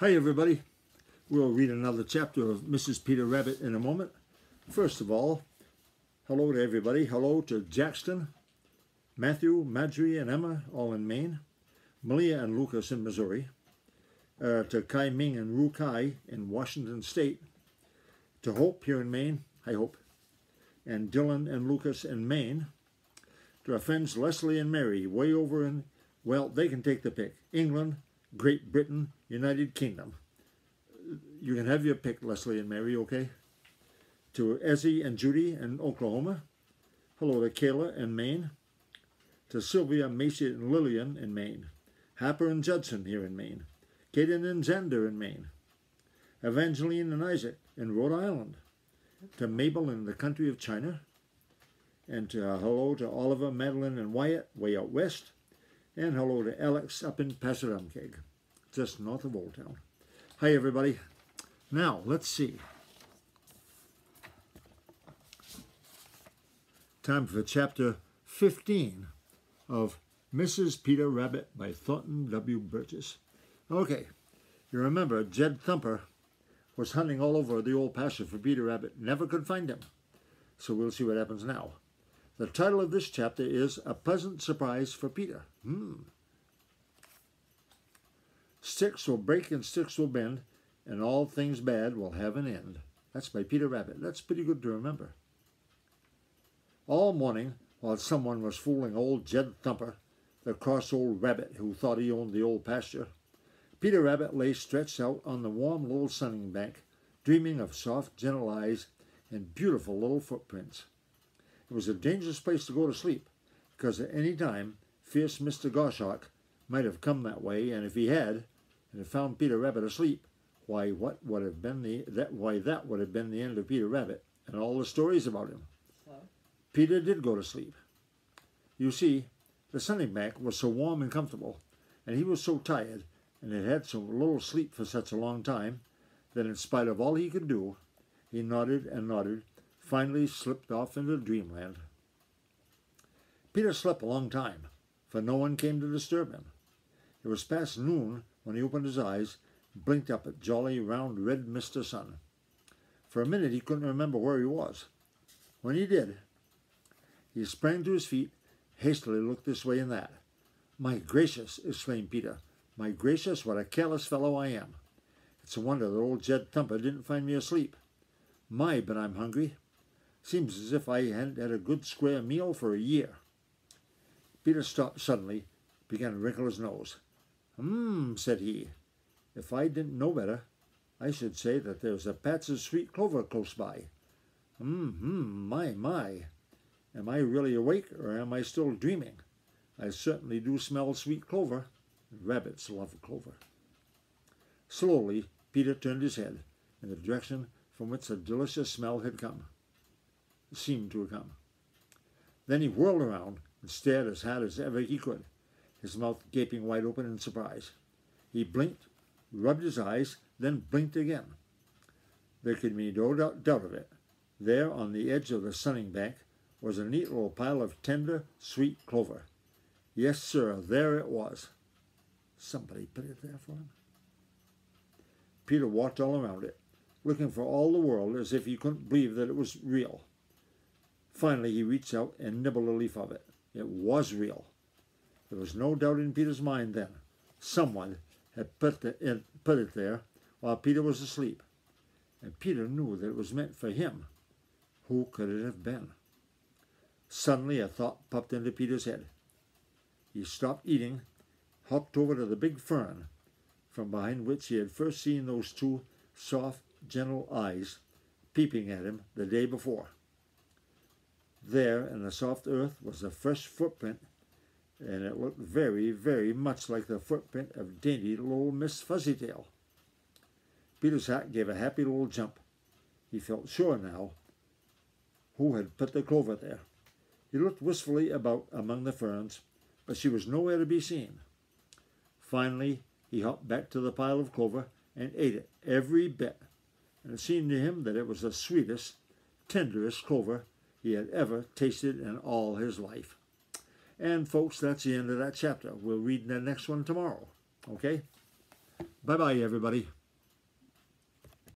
Hi everybody. We'll read another chapter of Mrs. Peter Rabbit in a moment. First of all, hello to everybody. Hello to Jackson, Matthew, Marjorie, and Emma, all in Maine. Malia and Lucas in Missouri. To Kai Ming and Ru Kai in Washington State. To Hope here in Maine. Hi Hope. And Dylan and Lucas in Maine. To our friends Leslie and Mary way over in, well, they can take the pick. England, Great Britain, United Kingdom. You can have your pick, Leslie and Mary, okay? To Ezzie and Judy in Oklahoma. Hello to Kayla in Maine. To Sylvia, Macy, and Lillian in Maine. Happer and Judson here in Maine. Kaden and Xander in Maine. Evangeline and Isaac in Rhode Island. To Mabel in the country of China. And hello to Oliver, Madeline, and Wyatt way out west. And hello to Alex up in Passadumkeag, just north of Old Town. Hi, everybody. Now, let's see. Time for chapter 15 of Mrs. Peter Rabbit by Thornton W. Burgess. Okay, you remember Jed Thumper was hunting all over the old pasture for Peter Rabbit, never could find him. So we'll see what happens now. The title of this chapter is A Pleasant Surprise for Peter. Sticks will break and sticks will bend, and all things bad will have an end. That's by Peter Rabbit. That's pretty good to remember. All morning, while someone was fooling old Jed Thumper, the cross old rabbit who thought he owned the old pasture, Peter Rabbit lay stretched out on the warm little sunning bank, dreaming of soft, gentle eyes and beautiful little footprints. It was a dangerous place to go to sleep, because at any time, fierce Mr. Goshawk might have come that way, and if he had, and had found Peter Rabbit asleep, why, that would have been the end of Peter Rabbit and all the stories about him. Peter did go to sleep. You see, the sunning bank was so warm and comfortable, and he was so tired, and had had so little sleep for such a long time, that in spite of all he could do, he nodded and nodded, finally slipped off into dreamland. Peter slept a long time, for no one came to disturb him. It was past noon when he opened his eyes, blinked up at jolly, round, red Mr. Sun. For a minute he couldn't remember where he was. When he did, he sprang to his feet, hastily looked this way and that. "My gracious!" exclaimed Peter. "My gracious, what a careless fellow I am! It's a wonder that old Jed Thumper didn't find me asleep. My, but I'm hungry. Seems as if I hadn't had a good square meal for a year." Peter stopped suddenly, began to wrinkle his nose. Said he. "If I didn't know better, I should say that there's a patch of sweet clover close by. My. Am I really awake, or am I still dreaming? I certainly do smell sweet clover. Rabbits love clover." Slowly, Peter turned his head in the direction from which the delicious smell had come. Seemed to have come. Then he whirled around and stared as hard as ever he could, his mouth gaping wide open in surprise. He blinked, rubbed his eyes, then blinked again. There could be no doubt of it. There, on the edge of the sunning bank, was a neat little pile of tender, sweet clover. Yes, sir, there it was. Somebody put it there for him. Peter walked all around it, looking for all the world as if he couldn't believe that it was real. Finally, he reached out and nibbled a leaf of it. It was real. There was no doubt in Peter's mind then. Someone had put it there while Peter was asleep. And Peter knew that it was meant for him. Who could it have been? Suddenly, a thought popped into Peter's head. He stopped eating, hopped over to the big fern, from behind which he had first seen those two soft, gentle eyes peeping at him the day before. There in the soft earth was a fresh footprint, and it looked very, very much like the footprint of dainty little Miss Fuzzytail. Peter's heart gave a happy little jump. He felt sure now who had put the clover there. He looked wistfully about among the ferns, but she was nowhere to be seen. Finally, he hopped back to the pile of clover and ate it, every bit, and it seemed to him that it was the sweetest, tenderest clover he had ever tasted in all his life. And folks, that's the end of that chapter. We'll read the next one tomorrow. Okay? Bye. Bye-bye, everybody.